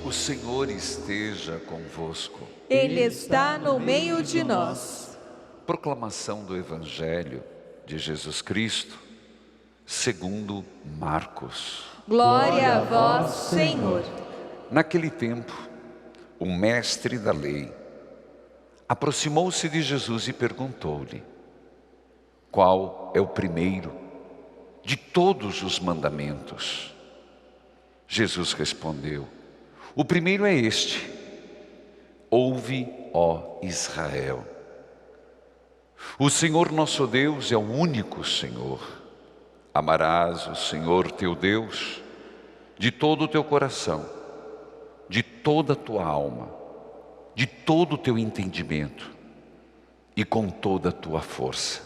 O Senhor esteja convosco. Ele está no meio de nós. Proclamação do Evangelho de Jesus Cristo, segundo Marcos. Glória a vós, Senhor. Naquele tempo, um mestre da lei aproximou-se de Jesus e perguntou-lhe: qual é o primeiro de todos os mandamentos? Jesus respondeu: o primeiro é este: ouve, ó Israel. O Senhor nosso Deus é o único Senhor. Amarás o Senhor teu Deus de todo o teu coração, de toda a tua alma, de todo o teu entendimento e com toda a tua força.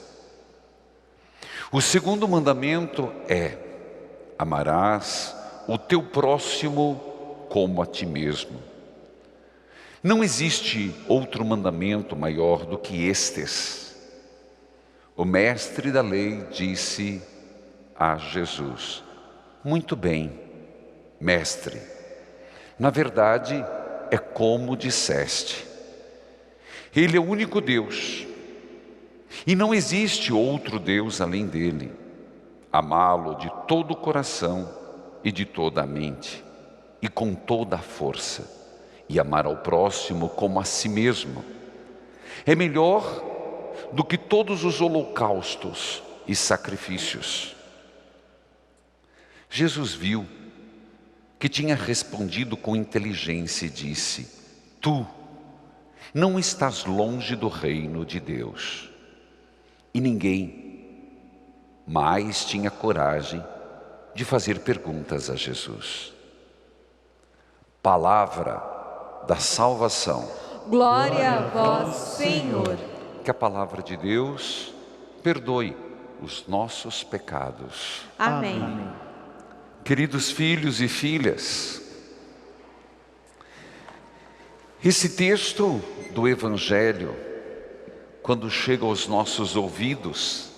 O segundo mandamento é: amarás o teu próximo como a ti mesmo. Não existe outro mandamento maior do que estes. O mestre da lei disse a Jesus: muito bem, mestre, na verdade é como disseste. Ele é o único Deus e não existe outro Deus além dele. Amá-lo de todo o coração e de toda a mente e com toda a força, e amar ao próximo como a si mesmo. É melhor do que todos os holocaustos e sacrifícios. Jesus viu que tinha respondido com inteligência e disse: tu não estás longe do reino de Deus. E ninguém mais tinha coragem de fazer perguntas a Jesus. Palavra da salvação. Glória a vós, Senhor. Que a palavra de Deus perdoe os nossos pecados. Amém. Queridos filhos e filhas, esse texto do Evangelho, quando chega aos nossos ouvidos,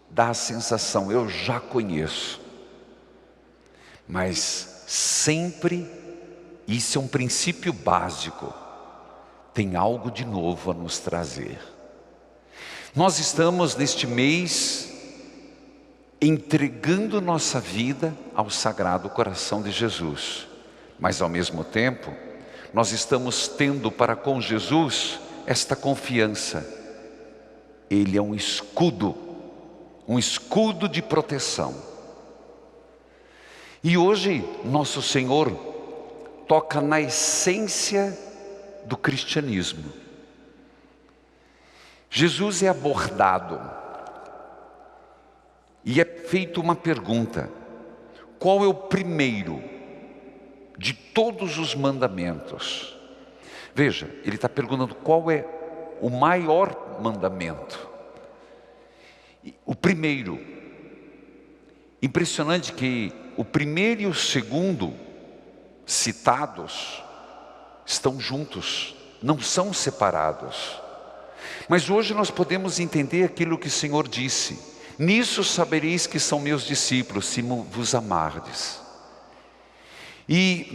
dá a sensação: eu já conheço. Mas sempre, isso é um princípio básico, tem algo de novo a nos trazer. Nós estamos neste mês entregando nossa vida ao Sagrado Coração de Jesus, mas ao mesmo tempo nós estamos tendo para com Jesus esta confiança. Ele é um escudo de proteção. E hoje nosso Senhor toca na essência do cristianismo. Jesus é abordado e é feita uma pergunta: qual é o primeiro de todos os mandamentos? Veja, ele está perguntando qual é o maior mandamento. O primeiro. Impressionante que o primeiro e o segundo citados estão juntos, não são separados. Mas hoje nós podemos entender aquilo que o Senhor disse: nisso sabereis que são meus discípulos, se vos amardes. E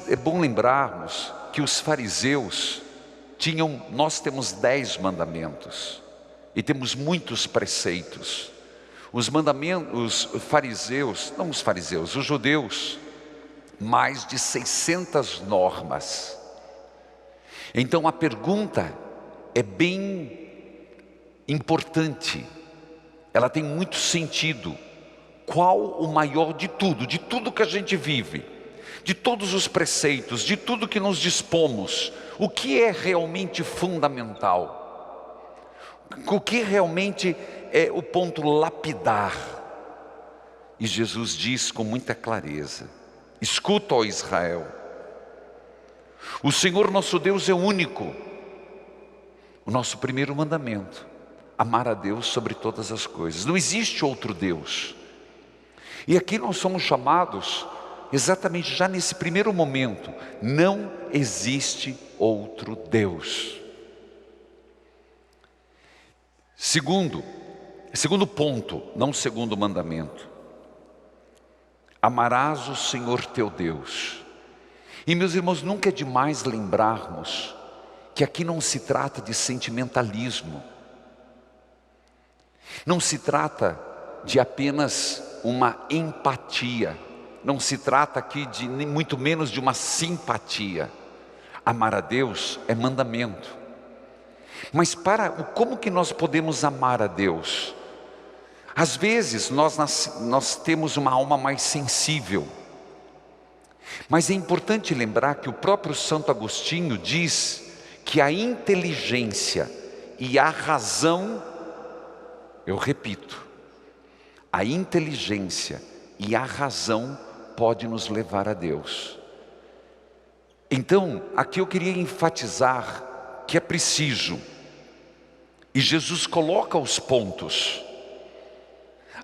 é bom lembrarmos que os fariseus nós temos 10 mandamentos e temos muitos preceitos. Os judeus, mais de 600 normas. Então a pergunta é bem importante, ela tem muito sentido. Qual o maior de tudo que a gente vive, de todos os preceitos, de tudo que nos dispomos? O que é realmente fundamental? O que realmente é o ponto lapidar? E Jesus diz com muita clareza: escuta, ó Israel, o Senhor nosso Deus é único. O nosso primeiro mandamento: amar a Deus sobre todas as coisas. Não existe outro Deus. E aqui nós somos chamados, exatamente já nesse primeiro momento: não existe outro Deus. Segundo ponto, não segundo mandamento: amarás o Senhor teu Deus. E meus irmãos, nunca é demais lembrarmos que aqui não se trata de sentimentalismo. Não se trata de apenas uma empatia. Não se trata aqui de nem muito menos de uma simpatia. Amar a Deus é mandamento. Mas como que nós podemos amar a Deus? Às vezes nós temos uma alma mais sensível. Mas é importante lembrar que o próprio Santo Agostinho diz que a inteligência e a razão, eu repito, a inteligência e a razão pode nos levar a Deus. Então, aqui eu queria enfatizar que é preciso, e Jesus coloca os pontos: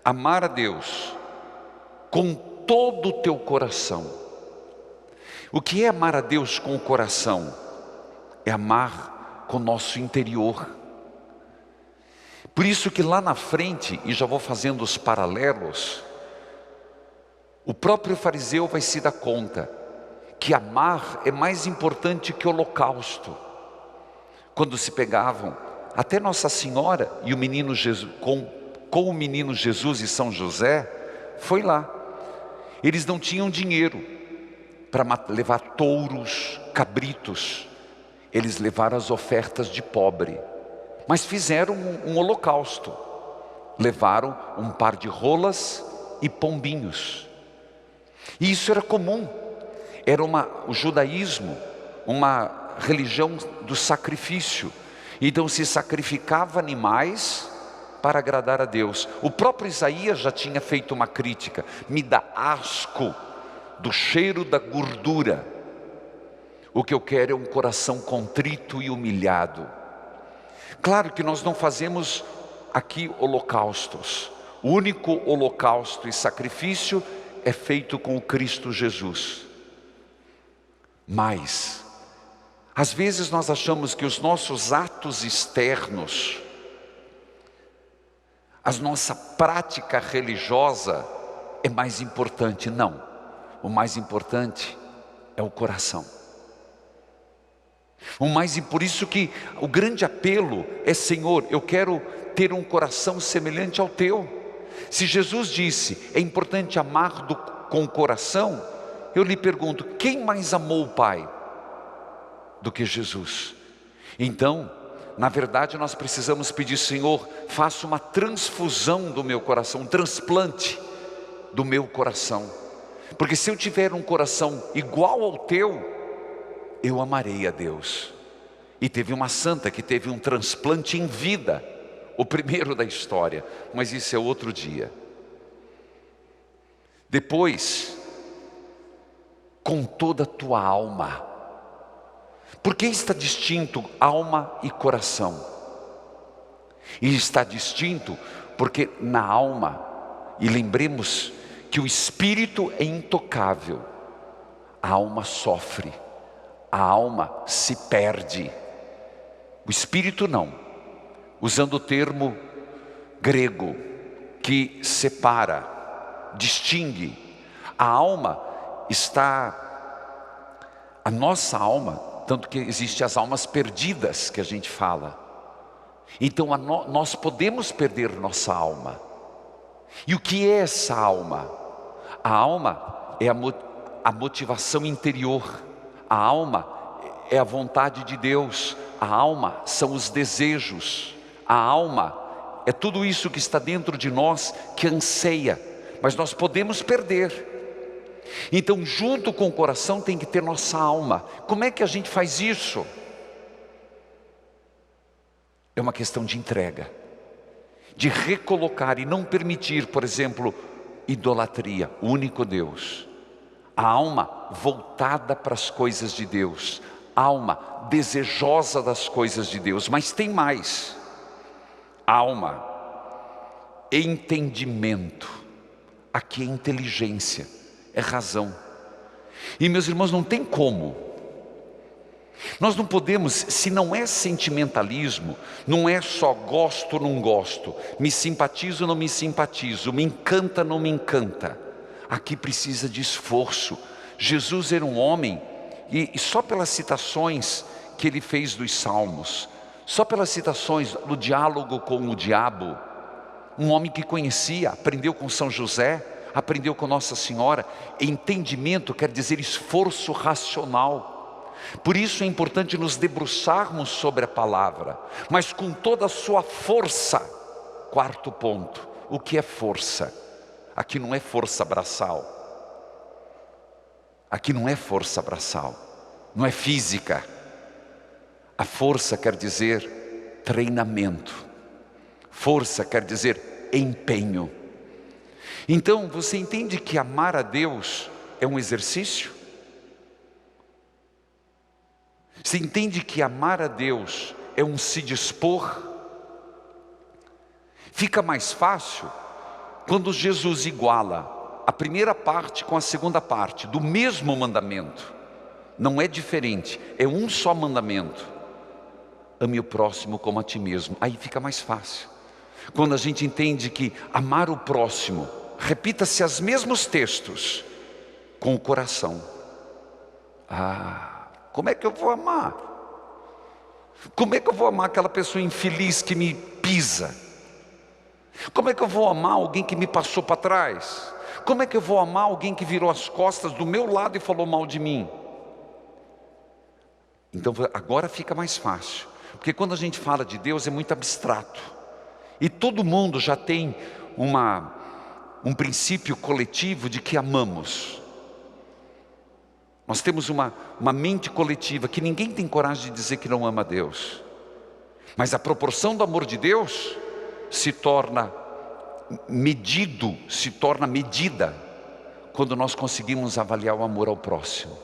amar a Deus com todo o teu coração. O que é amar a Deus com o coração? É amar com o nosso interior. Por isso que lá na frente, e já vou fazendo os paralelos, o próprio fariseu vai se dar conta que amar é mais importante que o holocausto. Quando se pegavam, até Nossa Senhora e o menino Jesus, com o menino Jesus e São José, foi lá. Eles não tinham dinheiro para levar touros, cabritos. Eles levaram as ofertas de pobre, mas fizeram um holocausto. Levaram um par de rolas e pombinhos. E isso era comum. Era o judaísmo, uma religião do sacrifício. Então se sacrificava animais para agradar a Deus. O próprio Isaías já tinha feito uma crítica: me dá asco do cheiro da gordura. O que eu quero é um coração contrito e humilhado. Claro que nós não fazemos aqui holocaustos. O único holocausto e sacrifício é feito com o Cristo Jesus. Mas às vezes nós achamos que os nossos atos externos, a nossa prática religiosa é mais importante. Não, o mais importante é o coração. Por isso que o grande apelo é: Senhor, eu quero ter um coração semelhante ao teu. Se Jesus disse, é importante amar com o coração, eu lhe pergunto, quem mais amou o Pai do que Jesus? Então, na verdade, nós precisamos pedir: Senhor, faça uma transfusão do meu coração, um transplante do meu coração. Porque se eu tiver um coração igual ao teu, eu amarei a Deus. E teve uma santa que teve um transplante em vida, o primeiro da história, mas isso é outro dia. Depois, com toda a tua alma. Por que está distinto alma e coração? E está distinto porque na alma, e lembremos que o espírito é intocável, a alma sofre, a alma se perde. O espírito não. Usando o termo grego que separa, distingue, a alma a nossa alma, tanto que existem as almas perdidas que a gente fala. Então nós podemos perder nossa alma. E o que é essa alma? A alma é a motivação interior. A alma é a vontade de Deus. A alma são os desejos. A alma é tudo isso que está dentro de nós, que anseia, mas nós podemos perder. Então, junto com o coração tem que ter nossa alma. Como é que a gente faz isso? É uma questão de entrega, de recolocar e não permitir, por exemplo, idolatria, o único Deus. A alma voltada para as coisas de Deus, alma desejosa das coisas de Deus. Mas tem mais: alma, entendimento. Aqui é inteligência, é razão. E meus irmãos, não tem como. Nós não podemos, se não é sentimentalismo, não é só gosto ou não gosto, me simpatizo ou não me simpatizo, me encanta ou não me encanta. Aqui precisa de esforço. Jesus era um homem E só pelas citações que ele fez dos Salmos, só pelas citações do diálogo com o diabo, um homem que conhecia, aprendeu com São José, aprendeu com Nossa Senhora. Entendimento quer dizer esforço racional. Por isso é importante nos debruçarmos sobre a palavra, mas com toda a sua força. Quarto ponto, o que é força? Aqui não é força braçal. Aqui não é força braçal, não é física. A força quer dizer treinamento. Força quer dizer empenho. Então, você entende que amar a Deus é um exercício? Você entende que amar a Deus é um se dispor? Fica mais fácil quando Jesus iguala a primeira parte com a segunda parte do mesmo mandamento. Não é diferente, é um só mandamento. Ame o próximo como a ti mesmo. Aí fica mais fácil. Quando a gente entende que amar o próximo, repita-se os mesmos textos com o coração. Como é que eu vou amar? Como é que eu vou amar aquela pessoa infeliz que me pisa? Como é que eu vou amar alguém que me passou para trás? Como é que eu vou amar alguém que virou as costas do meu lado e falou mal de mim? Então agora fica mais fácil, porque quando a gente fala de Deus é muito abstrato. E todo mundo já tem um princípio coletivo de que amamos. Nós temos uma mente coletiva que ninguém tem coragem de dizer que não ama a Deus. Mas a proporção do amor de Deus se torna medida quando nós conseguimos avaliar o amor ao próximo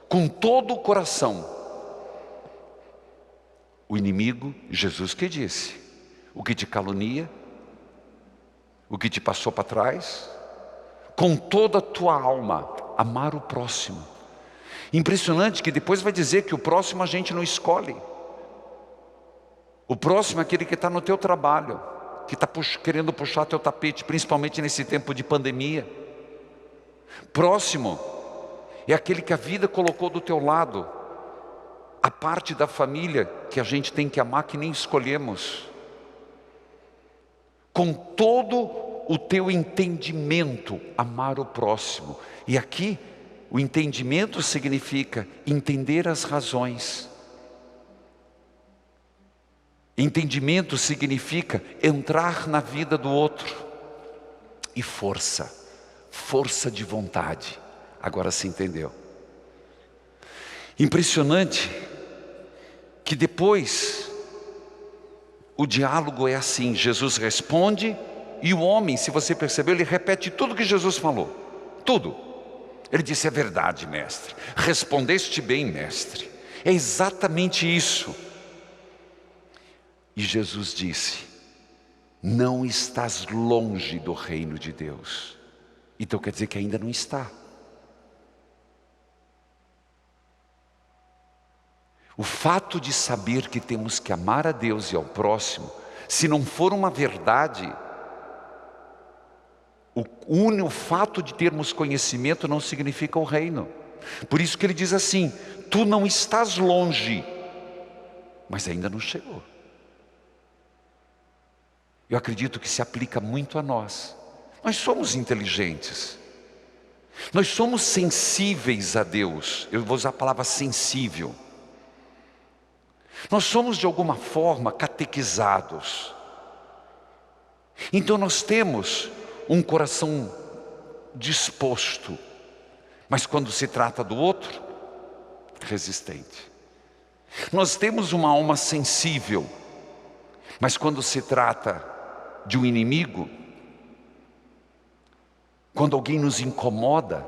com todo o coração. O inimigo, Jesus que disse: o que te calunia, o que te passou para trás, com toda a tua alma, amar o próximo. Impressionante que depois vai dizer que o próximo a gente não escolhe. O próximo é aquele que está no teu trabalho, que está querendo puxar teu tapete, principalmente nesse tempo de pandemia. Próximo é aquele que a vida colocou do teu lado, a parte da família que a gente tem que amar, que nem escolhemos. Com todo o teu entendimento, amar o próximo. E aqui, o entendimento significa entender as razões. Entendimento significa entrar na vida do outro. E força de vontade. Agora se entendeu. Impressionante que depois o diálogo é assim: Jesus responde e o homem, se você percebeu, ele repete tudo que Jesus falou. Tudo. Ele disse: é verdade, mestre. Respondeste bem, mestre. É exatamente isso. E Jesus disse: não estás longe do reino de Deus. Então quer dizer que ainda não está. O fato de saber que temos que amar a Deus e ao próximo, se não for uma verdade, o fato de termos conhecimento não significa o reino. Por isso que ele diz assim: tu não estás longe, mas ainda não chegou. Eu acredito que se aplica muito a nós. Nós somos inteligentes, nós somos sensíveis a Deus. Eu vou usar a palavra sensível. Nós somos de alguma forma catequizados. Então nós temos um coração disposto, mas quando se trata do outro, resistente. Nós temos uma alma sensível, mas quando se trata de um inimigo, quando alguém nos incomoda,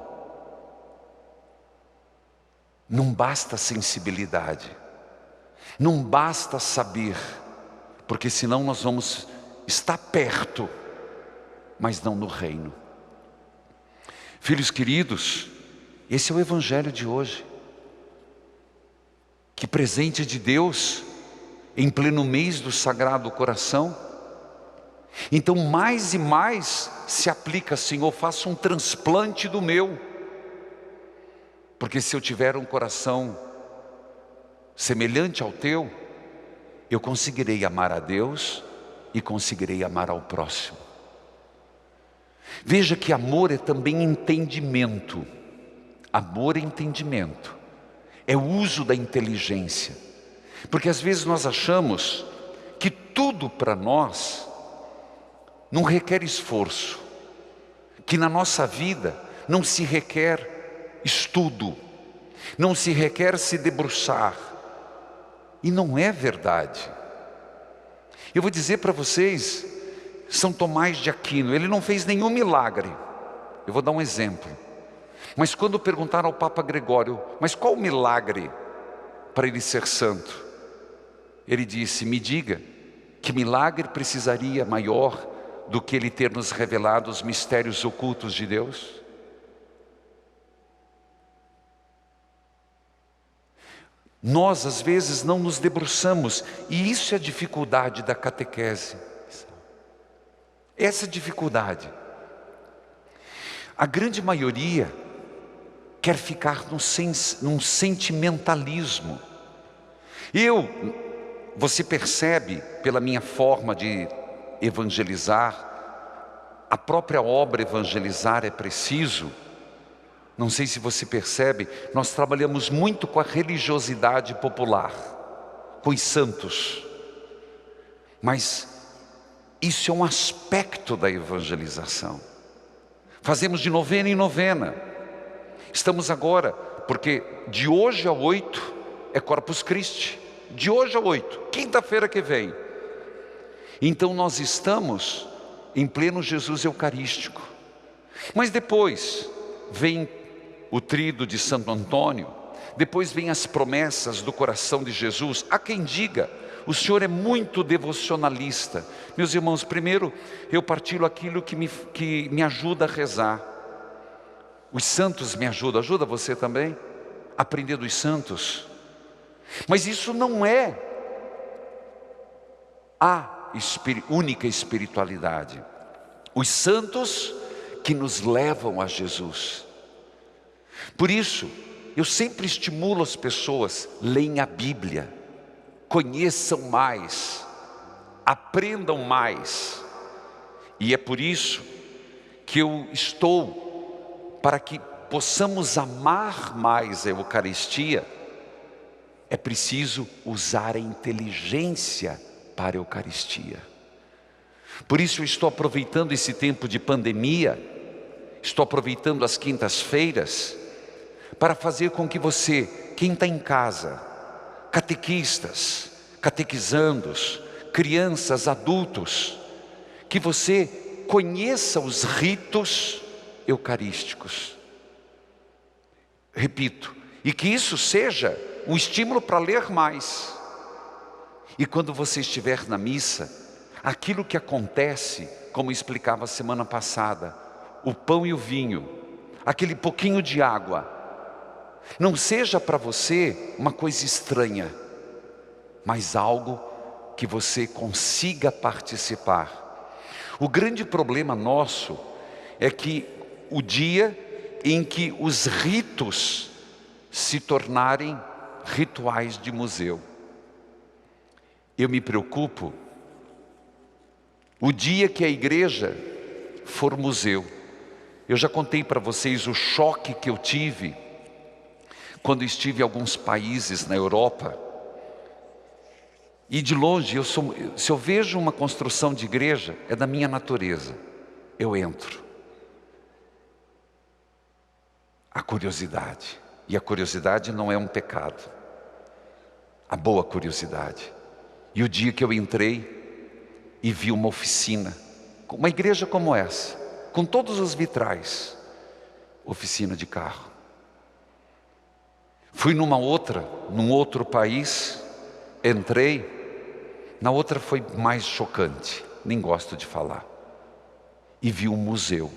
não basta sensibilidade. Não basta saber, porque senão nós vamos estar perto, mas não no reino. Filhos queridos, esse é o evangelho de hoje. Que presente de Deus, em pleno mês do Sagrado Coração. Então mais e mais se aplica: Senhor, faça um transplante do meu. Porque se eu tiver um coração semelhante ao teu, eu conseguirei amar a Deus e conseguirei amar ao próximo. Veja que amor é também entendimento. Amor é entendimento. É o uso da inteligência. Porque às vezes nós achamos que tudo para nós não requer esforço. Que na nossa vida não se requer estudo. Não se requer se debruçar. E não é verdade. Eu vou dizer para vocês, São Tomás de Aquino, ele não fez nenhum milagre. Eu vou dar um exemplo. Mas quando perguntaram ao Papa Gregório, mas qual o milagre para ele ser santo? Ele disse, me diga, que milagre precisaria maior do que ele ter nos revelado os mistérios ocultos de Deus? Nós às vezes não nos debruçamos, e isso é a dificuldade da catequese. Essa dificuldade. A grande maioria quer ficar num sentimentalismo. Você percebe pela minha forma de evangelizar, a própria obra evangelizar é preciso. Não sei se você percebe, nós trabalhamos muito com a religiosidade popular, com os santos. Mas isso é um aspecto da evangelização. Fazemos de novena em novena. Estamos agora, porque de hoje a 8 é Corpus Christi. De hoje a 8, quinta-feira que vem. Então nós estamos em pleno Jesus Eucarístico. Mas depois vem o Tríduo de Santo Antônio, depois vem as promessas do coração de Jesus. Há quem diga, o Senhor é muito devocionalista. Meus irmãos, primeiro eu partilho aquilo que me ajuda a rezar. Os santos me ajudam, ajuda você também? Aprender dos santos. Mas isso não é a única espiritualidade. Os santos que nos levam a Jesus. Por isso, eu sempre estimulo as pessoas, leiam a Bíblia, conheçam mais, aprendam mais. E é por isso que eu estou, para que possamos amar mais a Eucaristia, é preciso usar a inteligência para a Eucaristia. Por isso eu estou aproveitando esse tempo de pandemia, estou aproveitando as quintas-feiras, para fazer com que você, quem está em casa, catequistas, catequizandos, crianças, adultos, que você conheça os ritos eucarísticos. Repito, e que isso seja um estímulo para ler mais. E quando você estiver na missa, aquilo que acontece, como explicava a semana passada, o pão e o vinho, aquele pouquinho de água, não seja para você uma coisa estranha, mas algo que você consiga participar. O grande problema nosso é que o dia em que os ritos se tornarem rituais de museu. Eu me preocupo o dia que a igreja for museu. Eu já contei para vocês o choque que eu tive quando estive em alguns países na Europa. E de longe, se eu vejo uma construção de igreja, é da minha natureza. Eu entro. A curiosidade. E a curiosidade não é um pecado. A boa curiosidade. E o dia que eu entrei e vi uma oficina, uma igreja como essa, com todos os vitrais, oficina de carro. Fui num outro país, entrei, na outra foi mais chocante, nem gosto de falar. E vi um museu,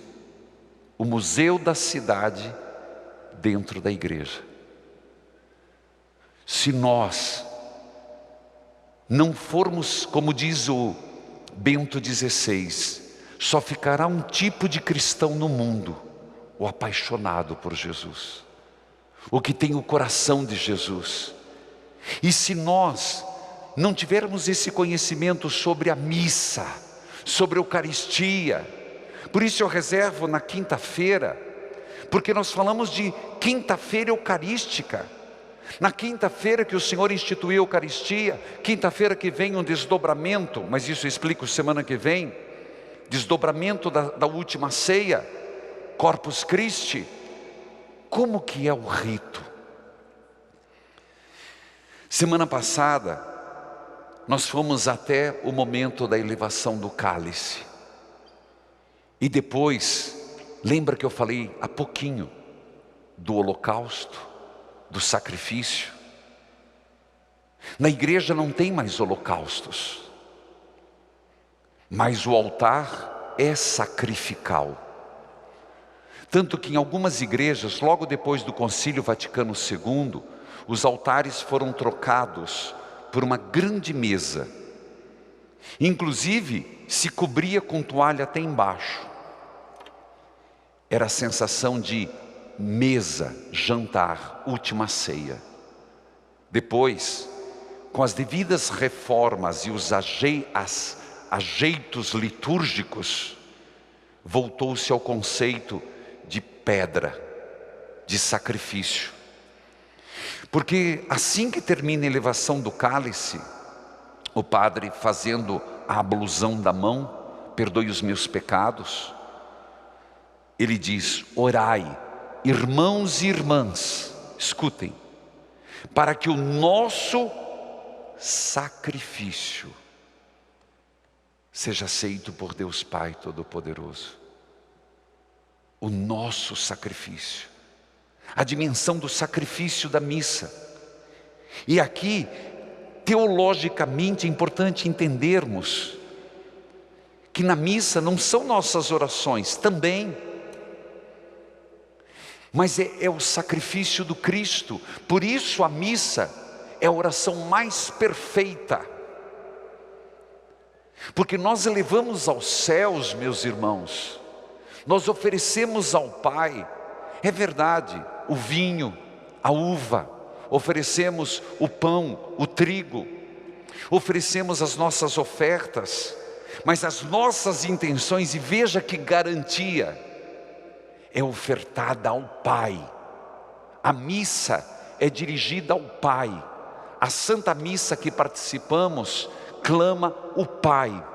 o museu da cidade dentro da igreja. Se nós não formos, como diz o Bento XVI, só ficará um tipo de cristão no mundo, o apaixonado por Jesus. o que tem o coração de Jesus. E se nós não tivermos esse conhecimento sobre a missa, sobre a Eucaristia, por isso eu reservo na quinta-feira, porque nós falamos de quinta-feira eucarística. Na quinta-feira que o Senhor instituiu a Eucaristia, quinta-feira que vem um desdobramento, mas isso eu explico semana que vem, desdobramento da última ceia, Corpus Christi. Como que é o rito? Semana passada, nós fomos até o momento da elevação do cálice. E depois, lembra que eu falei há pouquinho do holocausto, do sacrifício? Na igreja não tem mais holocaustos, mas o altar é sacrificial. Tanto que em algumas igrejas, logo depois do Concílio Vaticano II, os altares foram trocados por uma grande mesa. Inclusive, se cobria com toalha até embaixo. Era a sensação de mesa, jantar, última ceia. Depois, com as devidas reformas e os ajeitos litúrgicos, voltou-se ao conceito de pedra, de sacrifício. Porque assim que termina a elevação do cálice, o padre fazendo a ablusão da mão, perdoe os meus pecados, ele diz: orai, irmãos e irmãs, escutem, para que o nosso sacrifício seja aceito por Deus Pai Todo-Poderoso. O nosso sacrifício, a dimensão do sacrifício da missa. E aqui, teologicamente, é importante entendermos que na missa não são nossas orações, também, mas é o sacrifício do Cristo. Por isso a missa é a oração mais perfeita, porque nós elevamos aos céus, meus irmãos, nós oferecemos ao Pai, é verdade, o vinho, a uva, oferecemos o pão, o trigo, oferecemos as nossas ofertas, mas as nossas intenções, e veja que garantia, é ofertada ao Pai. A missa é dirigida ao Pai. A Santa Missa que participamos clama o Pai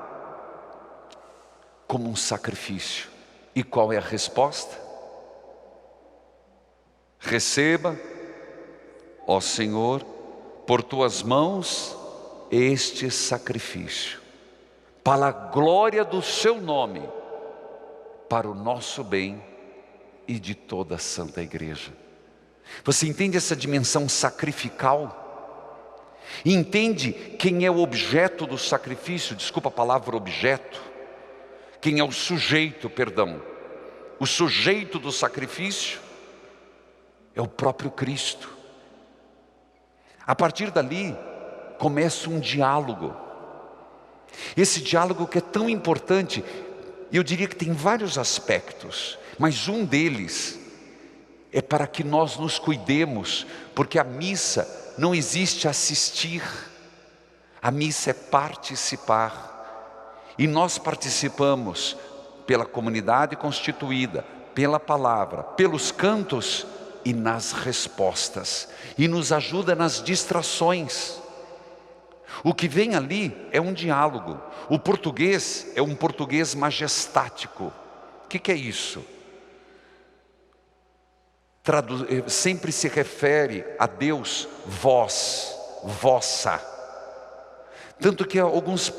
como um sacrifício. E qual é a resposta? Receba, ó Senhor, por tuas mãos este sacrifício, para a glória do seu nome, para o nosso bem e de toda a Santa Igreja. Você entende essa dimensão sacrificial? Entende quem é o objeto do sacrifício? Desculpa a palavra objeto. Quem é o sujeito, perdão. O sujeito do sacrifício é o próprio Cristo. A partir dali, começa um diálogo. Esse diálogo que é tão importante, eu diria que tem vários aspectos, mas um deles é para que nós nos cuidemos, porque a missa não existe assistir, a missa é participar. E nós participamos pela comunidade constituída, pela palavra, pelos cantos e nas respostas. E nos ajuda nas distrações. O que vem ali é um diálogo. O português é um português majestático. O que é isso? Sempre se refere a Deus, vós, vossa. Tanto que alguns,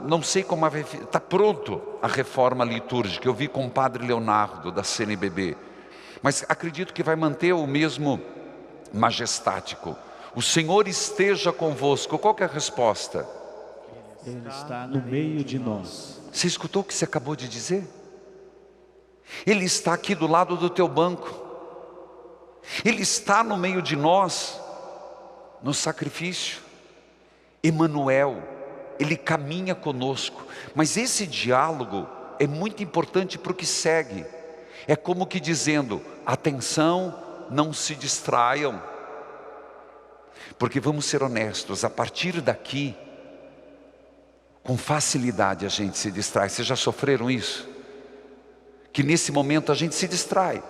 não sei como está pronto a reforma litúrgica. Eu vi com o padre Leonardo da CNBB, mas acredito que vai manter o mesmo majestático. O Senhor esteja convosco. Qual que é a resposta? Ele está no meio de nós. Você escutou o que você acabou de dizer? Ele está aqui do lado do teu banco. Ele está no meio de nós, no sacrifício. Emanuel, Ele caminha conosco. Mas esse diálogo é muito importante para o que segue. É como que dizendo: atenção, não se distraiam. Porque vamos ser honestos, a partir daqui, com facilidade a gente se distrai. Vocês já sofreram isso? Que nesse momento a gente se distrai.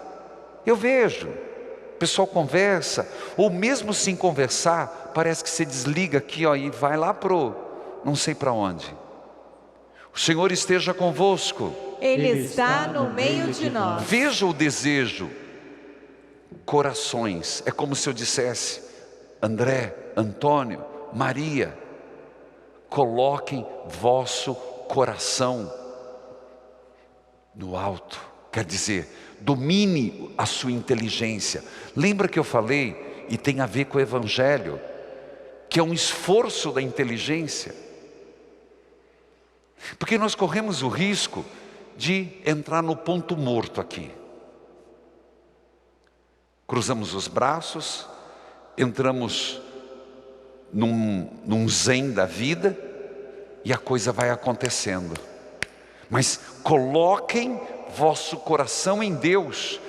Eu vejo, o pessoal conversa, ou mesmo sem conversar, parece que você desliga aqui, ó, e vai lá pro não sei para onde. O Senhor esteja convosco. Ele está no meio de nós. Veja o desejo. Corações. É como se eu dissesse: André, Antônio, Maria, coloquem vosso coração no alto. Quer dizer, domine a sua inteligência. Lembra que eu falei, e tem a ver com o Evangelho, que é um esforço da inteligência? Porque nós corremos o risco de entrar no ponto morto aqui. Cruzamos os braços, entramos num zen da vida e a coisa vai acontecendo. Mas coloquem vosso coração em Deus.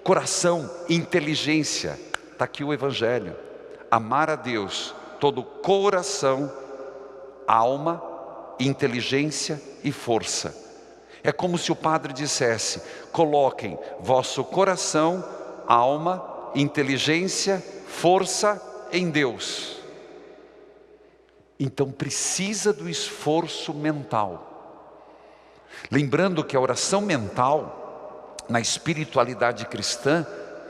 Coração, inteligência. Está aqui o Evangelho. Amar a Deus, todo coração, alma, inteligência e força. É como se o padre dissesse: coloquem vosso coração, alma, inteligência, força em Deus. Então precisa do esforço mental. Lembrando que a oração mental, na espiritualidade cristã,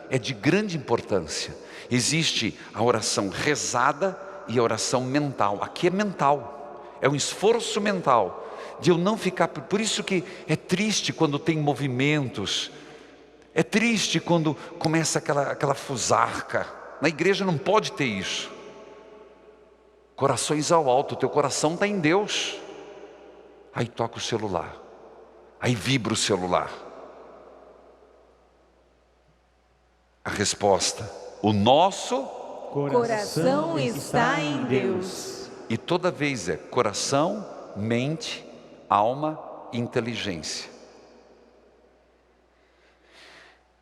é de grande importância. Existe a oração rezada e a oração mental. Aqui é mental. É um esforço mental, de eu não ficar... Por isso que é triste quando tem movimentos, é triste quando começa aquela fusarca. Na igreja não pode ter isso. Corações ao alto, teu coração está em Deus. Aí toca o celular, aí vibra o celular. A resposta: o nosso coração está em Deus. E toda vez é coração, mente, alma, inteligência.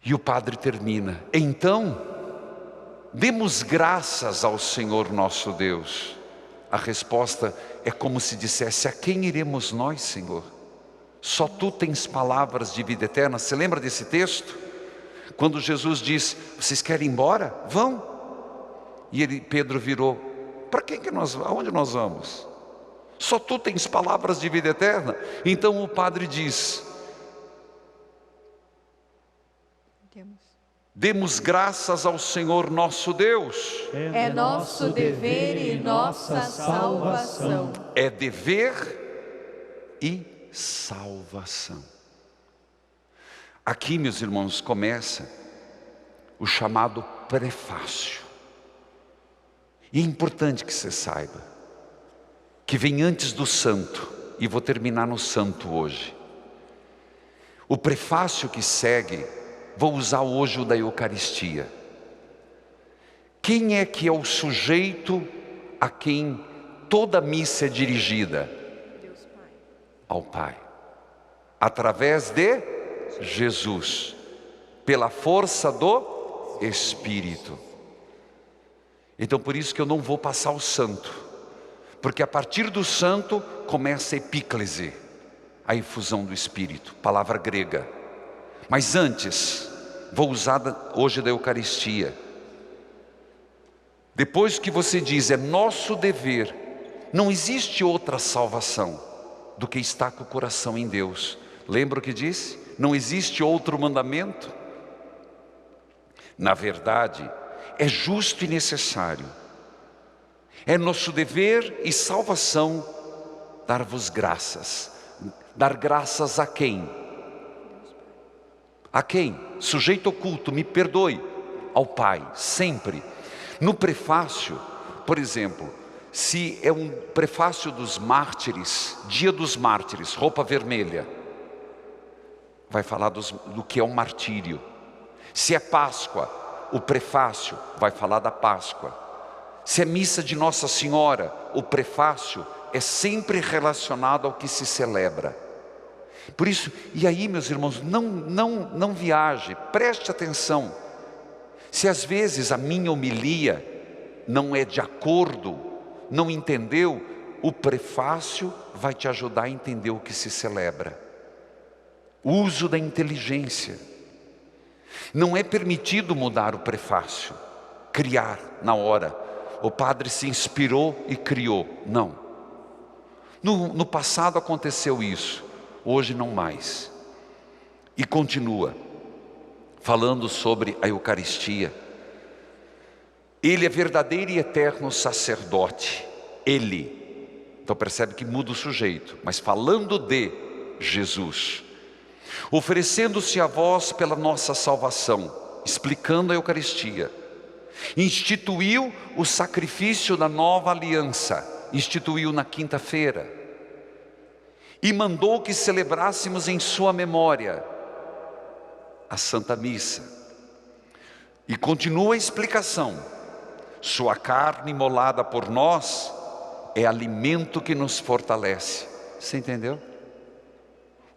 E o padre termina: então, demos graças ao Senhor nosso Deus. A resposta é como se dissesse: a quem iremos nós, Senhor? Só Tu tens palavras de vida eterna. Você lembra desse texto? Quando Jesus diz: vocês querem ir embora? Vão. E Pedro virou: para quem que aonde nós vamos? Só Tu tens palavras de vida eterna. Então o padre diz: demos graças ao Senhor nosso Deus. É nosso dever e nossa salvação. É dever e salvação. Aqui, meus irmãos, começa o chamado prefácio. E é importante que você saiba que vem antes do santo, e vou terminar no santo hoje. O prefácio que segue, vou usar hoje o da Eucaristia. Quem é que é o sujeito a quem toda a missa é dirigida? Deus Pai. Ao Pai. Através de Jesus. Pela força do Espírito. Então por isso que eu não vou passar o santo, porque a partir do santo começa a epíclese, a efusão do Espírito, palavra grega. Mas antes, vou usar hoje da Eucaristia. Depois que você diz, é nosso dever, não existe outra salvação do que estar com o coração em Deus. Lembra o que disse? Não existe outro mandamento. Na verdade, é justo e necessário. É nosso dever e salvação dar-vos graças. Dar graças a quem? A quem? Sujeito oculto, me perdoe. Ao Pai, sempre. No prefácio, por exemplo, se é um prefácio dos mártires, Dia dos Mártires, roupa vermelha, vai falar do que é um martírio. Se é Páscoa, o prefácio vai falar da Páscoa. Se é missa de Nossa Senhora, o prefácio é sempre relacionado ao que se celebra. Por isso, e aí, meus irmãos, não viaje, preste atenção. Se às vezes a minha homilia não é de acordo, não entendeu, o prefácio vai te ajudar a entender o que se celebra. O uso da inteligência. Não é permitido mudar o prefácio, criar na hora. O padre se inspirou e criou. Não. No passado aconteceu isso, hoje não mais. E continua falando sobre a Eucaristia. Ele é verdadeiro e eterno sacerdote. Ele. Então percebe que muda o sujeito, mas falando de Jesus, oferecendo-se a vós pela nossa salvação, explicando a Eucaristia, instituiu o sacrifício da nova aliança, instituiu na quinta-feira, e mandou que celebrássemos em sua memória a Santa Missa. E continua a explicação: sua carne imolada por nós é alimento que nos fortalece. Você entendeu?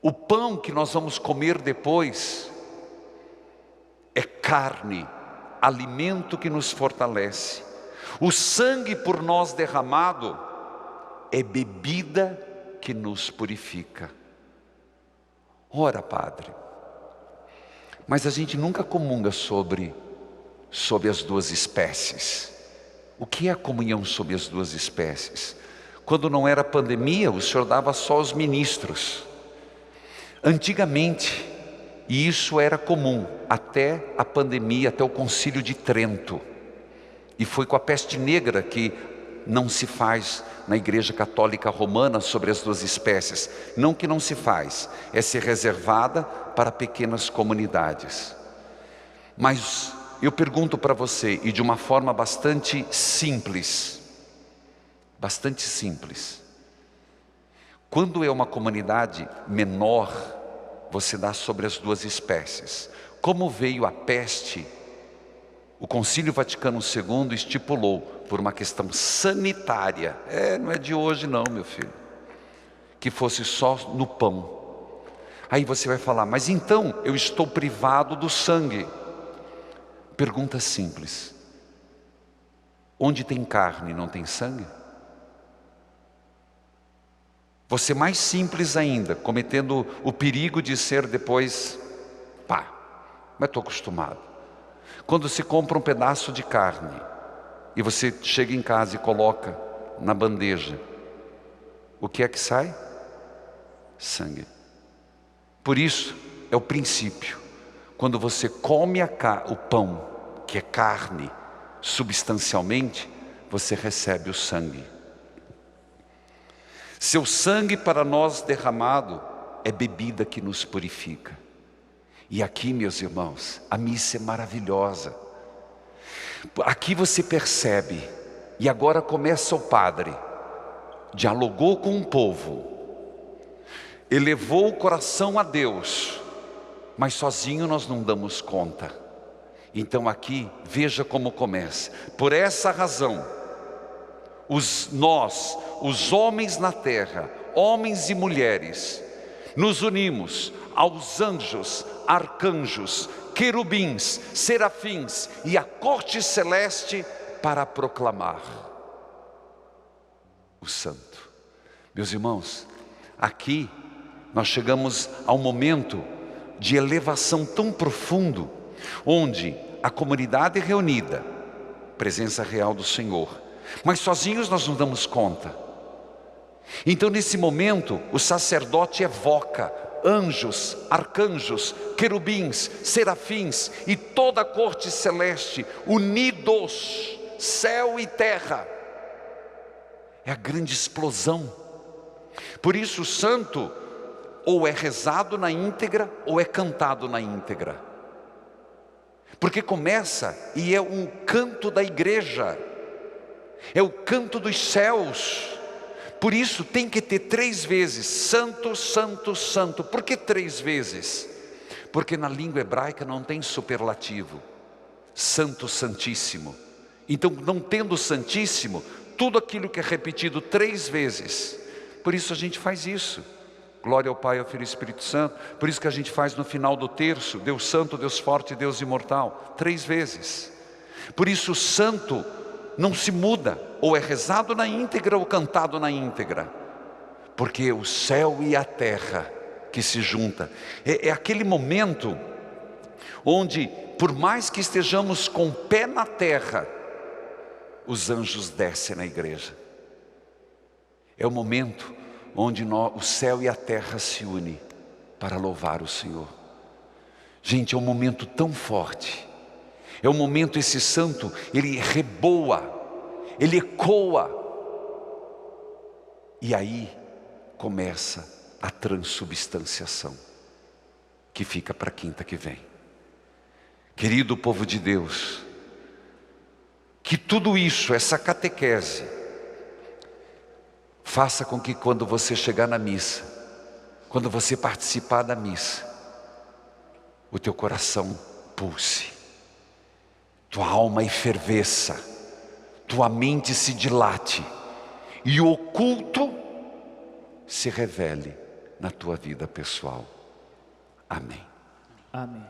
O pão que nós vamos comer depois é carne, alimento que nos fortalece. O sangue por nós derramado é bebida que nos purifica. Ora, padre, mas a gente nunca comunga sobre as duas espécies. O que é a comunhão sobre as duas espécies? Quando não era pandemia, o senhor dava só aos ministros. Antigamente, e isso era comum, até a pandemia, até o Concílio de Trento. E foi com a peste negra que não se faz na Igreja Católica Romana sobre as duas espécies. Não que não se faz, é ser reservada para pequenas comunidades. Mas eu pergunto para você, e de uma forma bastante simples, quando é uma comunidade menor, você dá sobre as duas espécies. Como veio a peste, o Concílio Vaticano II estipulou, por uma questão sanitária, não é de hoje não, meu filho, que fosse só no pão. Aí você vai falar, mas então eu estou privado do sangue. Pergunta simples: onde tem carne não tem sangue? Você mais simples ainda, cometendo o perigo de ser depois, mas estou acostumado. Quando se compra um pedaço de carne, e você chega em casa e coloca na bandeja, o que é que sai? Sangue. Por isso, é o princípio. Quando você come o pão, que é carne, substancialmente, você recebe o sangue. Seu sangue para nós derramado é bebida que nos purifica. E aqui, meus irmãos, a missa é maravilhosa. Aqui você percebe, e agora começa o padre, dialogou com o povo, elevou o coração a Deus, mas sozinho nós não damos conta. Então aqui, veja como começa. Por essa razão, nós, os homens na terra, homens e mulheres, nos unimos aos anjos, arcanjos, querubins, serafins e a corte celeste para proclamar o santo. Meus irmãos, aqui nós chegamos a um momento de elevação tão profundo, onde a comunidade é reunida, presença real do Senhor, mas sozinhos nós não damos conta. Então nesse momento o sacerdote evoca anjos, arcanjos, querubins, serafins e toda a corte celeste, unidos, céu e terra. É a grande explosão. Por isso o santo ou é rezado na íntegra ou é cantado na íntegra. Porque começa e é um canto da igreja, é o canto dos céus. Por isso tem que ter 3 vezes, santo, santo, santo. Por que 3 vezes? Porque na língua hebraica não tem superlativo. Santo, santíssimo. Então não tendo santíssimo, tudo aquilo que é repetido 3 vezes. Por isso a gente faz isso. Glória ao Pai, ao Filho e ao Espírito Santo. Por isso que a gente faz no final do terço, Deus Santo, Deus Forte, Deus Imortal, 3 vezes. Por isso o santo não se muda, ou é rezado na íntegra ou cantado na íntegra, porque o céu e a terra que se juntam. É aquele momento onde, por mais que estejamos com o pé na terra, os anjos descem na igreja. É o momento onde o céu e a terra se unem para louvar o Senhor. Gente, é um momento tão forte. É um momento, esse santo, ele reboa, ele ecoa. E aí começa a transubstanciação, que fica para a quinta que vem. Querido povo de Deus, que tudo isso, essa catequese, faça com que quando você chegar na missa, quando você participar da missa, o teu coração pulse, tua alma efervesça, tua mente se dilate e o oculto se revele na tua vida pessoal. Amém. Amém.